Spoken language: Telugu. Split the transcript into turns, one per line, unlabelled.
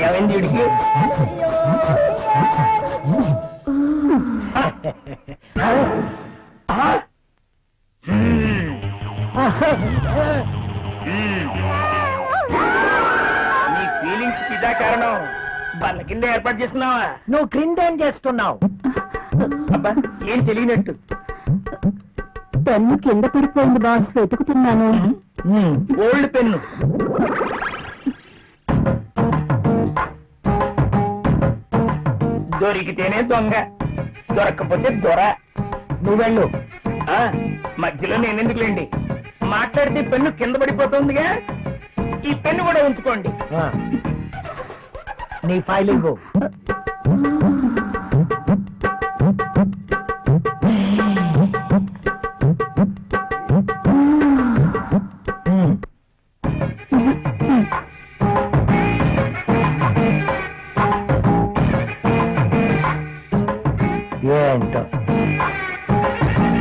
ఏమైంది వీడికి? నీ ఫీలింగ్స్ ఇదా కారణం. బల్ల కింద ఏర్పాటు చేస్తున్నావా?
నువ్వు క్రింద ఏం చేస్తున్నావు?
అబ్బా ఏం తెలియనట్టు.
పెన్ను కింద పడిపోయింది బాస్, వెతుకుతున్నాను.
Old pen. దొరికితేనే దొంగ, దొరక్కపోతే దొర.
నువ్వెళ్ళు.
మధ్యలో నేనెందుకులేండి, మాట్లాడితే పెన్ను కింద పడిపోతుందిగా, ఈ పెన్ను కూడా ఉంచుకోండి.
నీ ఫైల్ ఇవ్వు. ఏంటో